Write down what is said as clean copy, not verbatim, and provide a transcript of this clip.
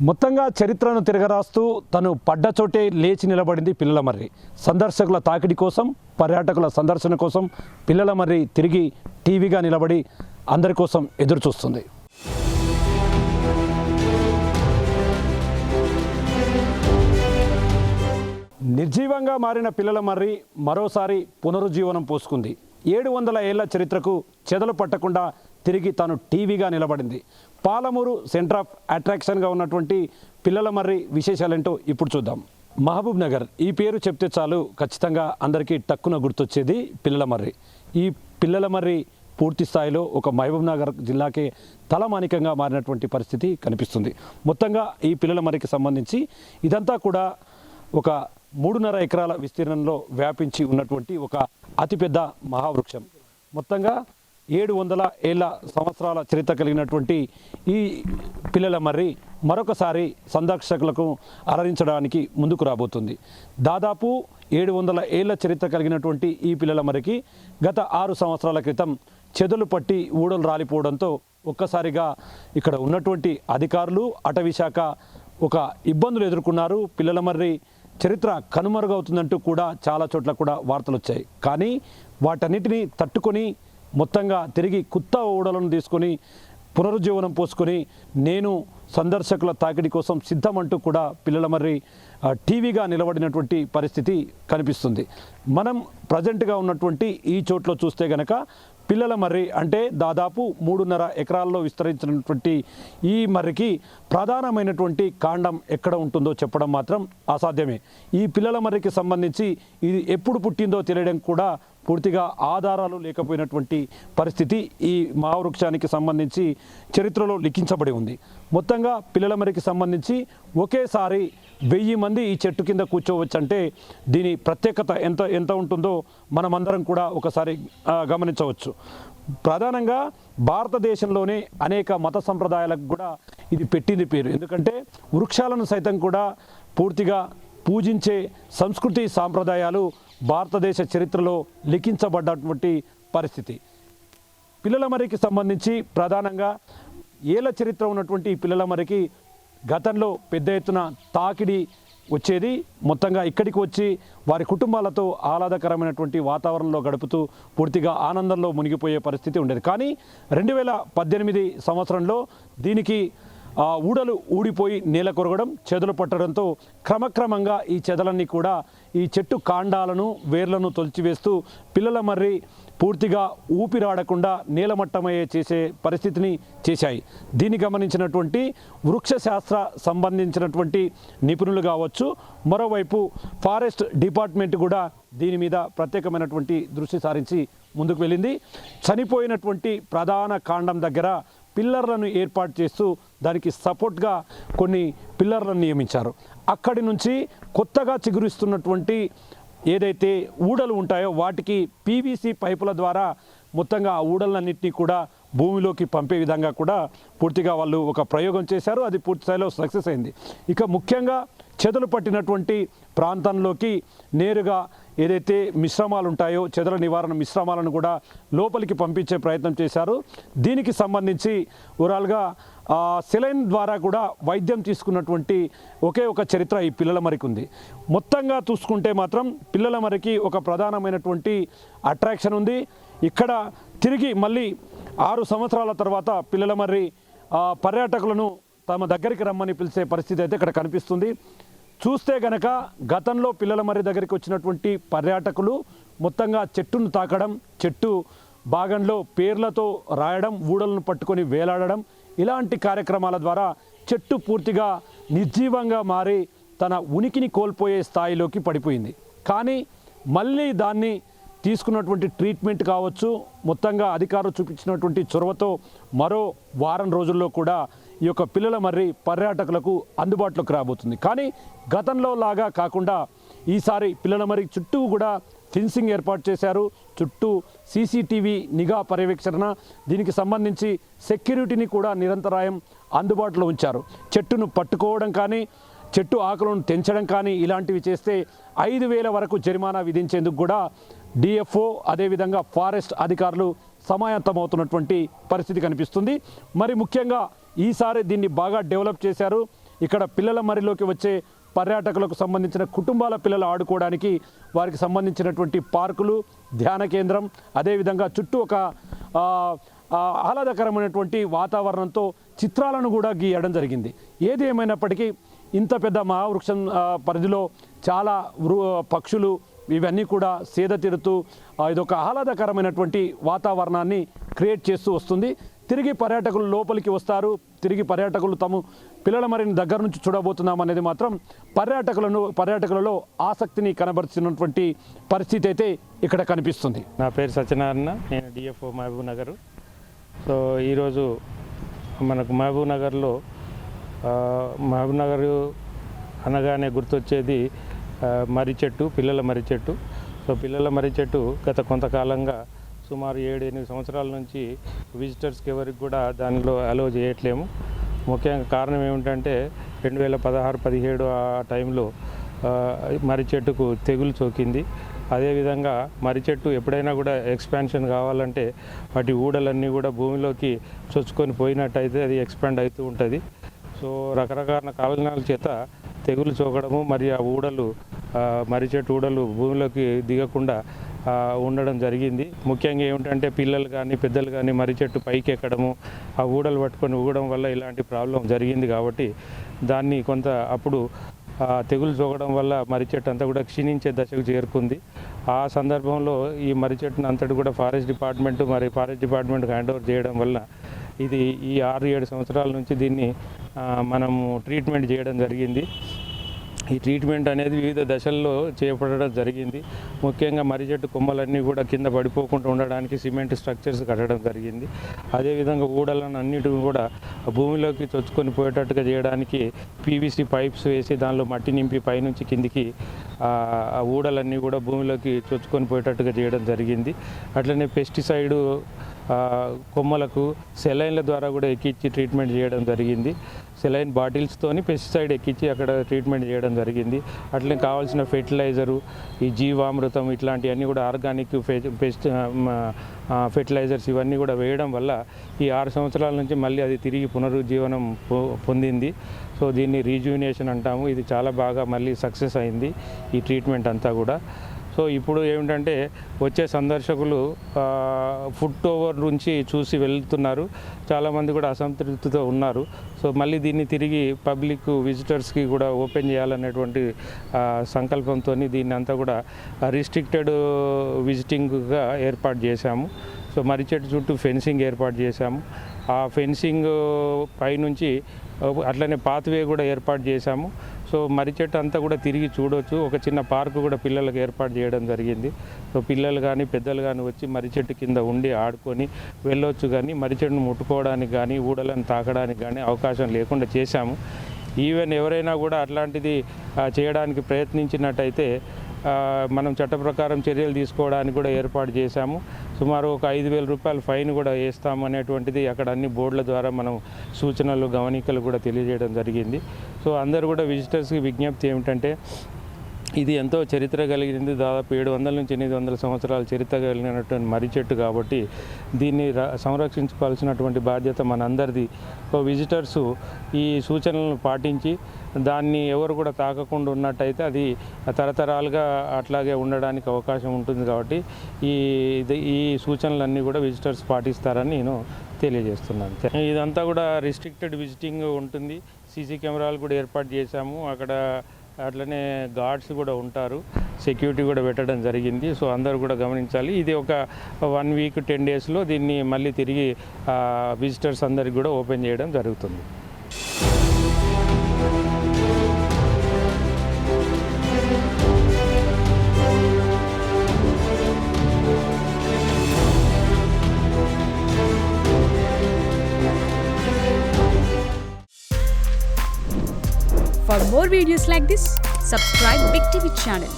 మొత్తంగా చరిత్రను తిరగరాస్తూ తను పడ్డ చోటే లేచి నిలబడింది పిల్లలమర్రి. సందర్శకుల తాకిడి కోసం, పర్యాటకుల సందర్శన కోసం పిల్లలమర్రి తిరిగి టీవీగా నిలబడి అందరి కోసం ఎదురు చూస్తుంది. నిర్జీవంగా మారిన పిల్లలమర్రి మరోసారి పునరుజ్జీవనం పోసుకుంది. 700 ఏళ్ల చరిత్రకు చెదలు పట్టకుండా తిరిగి తాను టీవీగా నిలబడింది. పాలమూరు సెంటర్ ఆఫ్ అట్రాక్షన్గా ఉన్నటువంటి పిల్లలమర్రి విశేషాలేంటో ఇప్పుడు చూద్దాం. మహబూబ్ నగర్ ఈ పేరు చెప్తే చాలు ఖచ్చితంగా అందరికీ టక్కున గుర్తొచ్చేది పిల్లలమర్రి. ఈ పిల్లలమర్రి పూర్తి స్థాయిలో ఒక మహబూబ్ నగర్ జిల్లాకే తలమానికంగా మారినటువంటి పరిస్థితి కనిపిస్తుంది. మొత్తంగా ఈ పిల్లలమర్రికి సంబంధించి ఇదంతా కూడా ఒక 3.5 ఎకరాల విస్తీర్ణంలో వ్యాపించి ఉన్నటువంటి ఒక అతిపెద్ద మహావృక్షం. మొత్తంగా 700 సంవత్సరాల చరిత్ర కలిగినటువంటి ఈ పిల్లలమర్రి మరొకసారి సందర్శకులకు అలరించడానికి ముందుకు రాబోతుంది. దాదాపు 700 ఏళ్ల చరిత్ర కలిగినటువంటి ఈ పిల్లలమర్రికి గత 6 సంవత్సరాల క్రితం చెదలు పట్టి ఊడలు రాలిపోవడంతో ఒక్కసారిగా ఇక్కడ ఉన్నటువంటి అధికారులు, అటవీ శాఖ ఒక ఇబ్బందులు ఎదుర్కొన్నారు. పిల్లలమర్రి చరిత్ర కనుమరుగవుతుందంటూ కూడా చాలా చోట్ల కూడా వార్తలు వచ్చాయి. కానీ వాటన్నిటిని తట్టుకొని మొత్తంగా తిరిగి కొత్త ఊడలను తీసుకొని పునరుజ్జీవనం పోసుకొని నేను సందర్శకుల తాకిడి కోసం సిద్ధమంటూ కూడా పిల్లలమర్రి టీవీగా నిలబడినటువంటి పరిస్థితి కనిపిస్తుంది. మనం ప్రజెంట్గా ఉన్నటువంటి ఈ చోట్లో చూస్తే గనక పిల్లలమర్రి అంటే దాదాపు 3.5 ఎకరాల్లో విస్తరించినటువంటి ఈ మర్రికి ప్రధానమైనటువంటి కాండం ఎక్కడ ఉంటుందో చెప్పడం మాత్రం అసాధ్యమే. ఈ పిల్లలమర్రికి సంబంధించి ఇది ఎప్పుడు పుట్టిందో తెలియడం కూడా పూర్తిగా ఆధారాలు లేకపోయినటువంటి పరిస్థితి ఈ మహావృక్షానికి సంబంధించి చరిత్రలో లిఖించబడి ఉంది. మొత్తంగా పిల్లలమర్రికి సంబంధించి ఒకేసారి 1000 మంది ఈ చెట్టు కింద కూర్చోవచ్చంటే దీని ప్రత్యేకత ఎంత ఉంటుందో మనమందరం కూడా ఒకసారి గమనించవచ్చు. ప్రధానంగా భారతదేశంలోనే అనేక మత సంప్రదాయాలకు కూడా ఇది పెట్టింది పేరు. ఎందుకంటే వృక్షాలను సైతం కూడా పూర్తిగా పూజించే సంస్కృతి సాంప్రదాయాలు భారతదేశ చరిత్రలో లిఖించబడ్డటువంటి పరిస్థితి. పిల్లలమర్రికి సంబంధించి ప్రధానంగా ఏళ్ల చరిత్ర ఉన్నటువంటి పిల్లలమర్రికి గతంలో పెద్ద ఎత్తున తాకిడి వచ్చేది. మొత్తంగా ఇక్కడికి వచ్చి వారి కుటుంబాలతో ఆహ్లాదకరమైనటువంటి వాతావరణంలో గడుపుతూ పూర్తిగా ఆనందంలో మునిగిపోయే పరిస్థితి ఉండేది. కానీ 2018 సంవత్సరంలో దీనికి ఊడలు ఊడిపోయి నేల కొరగడం, చెదలు పట్టడంతో క్రమక్రమంగా ఈ చెదలన్నీ కూడా ఈ చెట్టు కాండాలను, వేర్లను తొలిచివేస్తూ పిల్లలమర్రి పూర్తిగా ఊపిరాడకుండా నేలమట్టమయ్యే చేసే పరిస్థితిని చేశాయి. దీన్ని గమనించినటువంటి వృక్ష శాస్త్ర సంబంధించినటువంటి నిపుణులు కావచ్చు, మరోవైపు ఫారెస్ట్ డిపార్ట్మెంట్ కూడా దీని మీద ప్రత్యేకమైనటువంటి దృష్టి సారించి ముందుకు వెళ్ళింది. చనిపోయినటువంటి ప్రధాన కాండం దగ్గర పిల్లర్లను ఏర్పాటు చేస్తూ దానికి సపోర్ట్గా కొన్ని పిల్లర్లను నియమించారు. అక్కడి నుంచి కొత్తగా చిగురిస్తున్నటువంటి ఏదైతే ఊడలు ఉంటాయో వాటికి పీవీసీ పైపుల ద్వారా మొత్తంగా ఆ ఊడలన్నింటినీ కూడా భూమిలోకి పంపే విధంగా కూడా పూర్తిగా వాళ్ళు ఒక ప్రయోగం చేశారు. అది పూర్తి స్థాయిలో సక్సెస్ అయింది. ఇక ముఖ్యంగా చెదలు పట్టినటువంటి ప్రాంతంలోకి నేరుగా ఏదైతే మిశ్రమాలు ఉంటాయో చెదల నివారణ మిశ్రమాలను కూడా లోపలికి పంపించే ప్రయత్నం చేశారు. దీనికి సంబంధించి ఓవరాల్గా సెలైన్ ద్వారా కూడా వైద్యం తీసుకున్నటువంటి ఒకే ఒక చరిత్ర ఈ పిల్లలమర్రికి ఉంది. మొత్తంగా చూసుకుంటే మాత్రం పిల్లలమర్రికి ఒక ప్రధానమైనటువంటి అట్రాక్షన్ ఉంది. ఇక్కడ తిరిగి మళ్ళీ 6 సంవత్సరాల తర్వాత పిల్లలమర్రి పర్యాటకులను తమ దగ్గరికి రమ్మని పిలిచే పరిస్థితి అయితే ఇక్కడ కనిపిస్తుంది. చూస్తే గనక గతంలో పిల్లలమర్రి దగ్గరికి వచ్చినటువంటి పర్యాటకులు మొత్తంగా చెట్టును తాకడం, చెట్టు భాగంలో పేర్లతో రాయడం, ఊడలను పట్టుకొని వేలాడడం ఇలాంటి కార్యక్రమాల ద్వారా చెట్టు పూర్తిగా నిర్జీవంగా మారి తన ఉనికిని కోల్పోయే స్థాయిలోకి పడిపోయింది. కానీ మళ్ళీ దాన్ని తీసుకున్నటువంటి ట్రీట్మెంట్ కావచ్చు, మొత్తంగా అధికారులు చూపించినటువంటి చొరవతో మరో వారం రోజుల్లో కూడా ఈ యొక్క పిల్లలమర్రి పర్యాటకులకు అందుబాటులోకి రాబోతుంది. కానీ గతంలో లాగా కాకుండా ఈసారి పిల్లలమర్రి చుట్టూ కూడా ఫెన్సింగ్ ఏర్పాటు చేశారు. చుట్టూ సీసీటీవీ నిఘా పర్యవేక్షణ, దీనికి సంబంధించి సెక్యూరిటీని కూడా నిరంతరాయం అందుబాటులో ఉంచారు. చెట్టును పట్టుకోవడం కానీ, చెట్టు ఆకులను తెంచడం కానీ ఇలాంటివి చేస్తే 5,000 వరకు జరిమానా విధించేందుకు కూడా డిఎఫ్ఓ అదేవిధంగా ఫారెస్ట్ అధికారులు సమాయత్తమవుతున్నటువంటి పరిస్థితి కనిపిస్తుంది. మరి ముఖ్యంగా ఈసారి దీన్ని బాగా డెవలప్ చేశారు. ఇక్కడ పిల్లల మరిలోకి వచ్చే పర్యాటకులకు సంబంధించిన కుటుంబాల పిల్లలు ఆడుకోవడానికి వారికి సంబంధించినటువంటి పార్కులు, ధ్యాన కేంద్రం, అదేవిధంగా చుట్టూ ఒక ఆహ్లాదకరమైనటువంటి వాతావరణంతో చిత్రాలను కూడా గీయడం జరిగింది. ఏది ఏమైనప్పటికీ ఇంత పెద్ద మహావృక్షం పరిధిలో చాలా పక్షులు ఇవన్నీ కూడా సేద తీరుతూ ఇదొక ఆహ్లాదకరమైనటువంటి వాతావరణాన్ని క్రియేట్ చేస్తూ వస్తుంది. తిరిగి పర్యాటకులు లోపలికి వస్తారు. తిరిగి పర్యాటకులు తమ పిల్లల మరిని దగ్గర నుంచి చూడబోతున్నాం అనేది మాత్రం పర్యాటకులలో ఆసక్తిని కనబరుస్తున్నటువంటి పరిస్థితి అయితే ఇక్కడ కనిపిస్తుంది. నా పేరు సత్యనారాయణ, నేను డిఎఫ్ఓ మహబూబ్ నగర్. సో ఈరోజు మనకు మహబూబ్ నగర్లో మహబూబ్ నగర్ అనగానే గుర్తొచ్చేది మర్రి చెట్టు, పిల్లల మర్రి చెట్టు. సో పిల్లల మర్రి చెట్టు గత కొంతకాలంగా సుమారు 7-8 సంవత్సరాల నుంచి విజిటర్స్కి ఎవరికి కూడా దానిలో అలో చేయట్లేము. ముఖ్యంగా కారణం ఏమిటంటే 2016-17 ఆ టైంలో మర్రి చెట్టుకు తెగులు సోకింది. అదేవిధంగా మర్రి చెట్టు ఎప్పుడైనా కూడా ఎక్స్పాన్షన్ కావాలంటే వాటి ఊడలన్నీ కూడా భూమిలోకి చొచ్చుకొని పోయినట్టయితే అది ఎక్స్పాండ్ అవుతూ ఉంటుంది. సో రకరకాల కారణాల చేత తెగులు సోకడము, మరి ఆ ఊడలు మర్రి చెట్టు ఊడలు భూమిలోకి దిగకుండా ఉండడం జరిగింది. ముఖ్యంగా ఏమిటంటే పిల్లలు కానీ పెద్దలు కానీ మర్రి చెట్టు పైకి ఎక్కడము, ఆ ఊడలు పట్టుకొని ఊగడం వల్ల ఇలాంటి ప్రాబ్లం జరిగింది. కాబట్టి దాన్ని కొంత అప్పుడు తెగులు సోకడం వల్ల మర్రి చెట్టు అంతా కూడా క్షీణించే దశకు చేరుకుంది. ఆ సందర్భంలో ఈ మర్రి చెట్టును అంతటి కూడా ఫారెస్ట్ డిపార్ట్మెంట్కి హ్యాండ్ ఓవర్ చేయడం వల్ల ఇది ఈ 6-7 సంవత్సరాల నుంచి దీన్ని మనము ట్రీట్మెంట్ చేయడం జరిగింది. ఈ ట్రీట్మెంట్ అనేది వివిధ దశల్లో చేపట్టడం జరిగింది. ముఖ్యంగా మర్రి చెట్టు కొమ్మలన్నీ కూడా కింద పడిపోకుండా ఉండడానికి సిమెంట్ స్ట్రక్చర్స్ కట్టడం జరిగింది. అదేవిధంగా ఊడలను అన్నిటిని కూడా భూమిలోకి చొచ్చుకొని పోయేటట్టుగా చేయడానికి పీవీసీ పైప్స్ వేసి దానిలో మట్టి నింపి పైనుంచి కిందికి ఆ ఊడలన్నీ కూడా భూమిలోకి చొచ్చుకొని పోయేటట్టుగా చేయడం జరిగింది. అట్లనే పెస్టిసైడ్ కొమ్మలకు సెలైన్ల ద్వారా కూడా ఎక్కించి ట్రీట్మెంట్ చేయడం జరిగింది. సెలైన్ బాటిల్స్తోని పెస్టిసైడ్ ఎక్కించి అక్కడ ట్రీట్మెంట్ చేయడం జరిగింది. అట్లనే కావాల్సిన ఫెర్టిలైజరు, ఈ జీవామృతం ఇట్లాంటివన్నీ కూడా ఆర్గానిక్ ఫెర్టిలైజర్స్ ఇవన్నీ కూడా వేయడం వల్ల ఈ 6 సంవత్సరాల నుంచి మళ్ళీ అది తిరిగి పునరుజ్జీవనం పొందింది. సో దీన్ని రీజువినేషన్ అంటాము. ఇది చాలా బాగా మళ్ళీ సక్సెస్ అయింది ఈ ట్రీట్మెంట్ అంతా కూడా. సో ఇప్పుడు ఏమిటంటే వచ్చే సందర్శకులు ఫుట్ ఓవర్ నుంచి చూసి వెళ్తున్నారు. చాలామంది కూడా అసంతృప్తితో ఉన్నారు. సో మళ్ళీ దీన్ని తిరిగి పబ్లిక్ విజిటర్స్కి కూడా ఓపెన్ చేయాలనేటువంటి సంకల్పంతో దీన్ని అంతా కూడా రిస్ట్రిక్టెడ్ విజిటింగ్గా ఏర్పాటు చేశాము. సో మర్రి చెట్టు చుట్టూ ఫెన్సింగ్ ఏర్పాటు చేశాము. ఆ ఫెన్సింగ్ పైనుంచి అట్లనే పాత్వే కూడా ఏర్పాటు చేశాము. సో మర్రి చెట్టు అంతా కూడా తిరిగి చూడవచ్చు. ఒక చిన్న పార్కు కూడా పిల్లలకు ఏర్పాటు చేయడం జరిగింది. సో పిల్లలు కానీ పెద్దలు కానీ వచ్చి మర్రి చెట్టు కింద ఉండి ఆడుకొని వెళ్ళొచ్చు. కానీ మర్రి చెట్టును ముట్టుకోవడానికి కానీ ఊడలను తాకడానికి కానీ అవకాశం లేకుండా చేశాము. ఈవెన్ ఎవరైనా కూడా అట్లాంటిది చేయడానికి ప్రయత్నించినట్టయితే మనం చట్ట ప్రకారం చర్యలు తీసుకోవడానికి కూడా ఏర్పాటు చేశాము. సుమారు ఒక 5,000 రూపాయల ఫైన్ కూడా వేస్తాము అనేటువంటిది అక్కడ అన్ని బోర్డుల ద్వారా మనం సూచనలు గమనికలు కూడా తెలియజేయడం జరిగింది. సో అందరూ కూడా విజిటర్స్కి విజ్ఞప్తి ఏమిటంటే ఇది ఎంతో చరిత్ర కలిగింది. దాదాపు 700 నుంచి 800 సంవత్సరాల చరిత్ర కలిగినటువంటి మర్రి చెట్టు కాబట్టి దీన్ని సంరక్షించుకోవాల్సినటువంటి బాధ్యత మనందరిది. సో విజిటర్సు ఈ సూచనలను పాటించి దాన్ని ఎవరు కూడా తాకకుండా ఉన్నట్టయితే అది తరతరాలుగా అట్లాగే ఉండడానికి అవకాశం ఉంటుంది. కాబట్టి ఈ సూచనలన్నీ కూడా విజిటర్స్ పాటిస్తారని నేను తెలియజేస్తున్నాను. ఇదంతా కూడా రిస్ట్రిక్టెడ్ విజిటింగ్ ఉంటుంది. సీసీ కెమెరాలు కూడా ఏర్పాటు చేశాము. అక్కడ అట్లనే గార్డ్స్ కూడా ఉంటారు. సెక్యూరిటీ కూడా పెట్టడం జరిగింది. సో అందరూ కూడా గమనించాలి. ఇది ఒక 1 వీక్ 10 డేస్లో దీన్ని మళ్ళీ తిరిగి విజిటర్స్ అందరికి కూడా ఓపెన్ చేయడం జరుగుతుంది. For more videos like this, subscribe Big TV channel.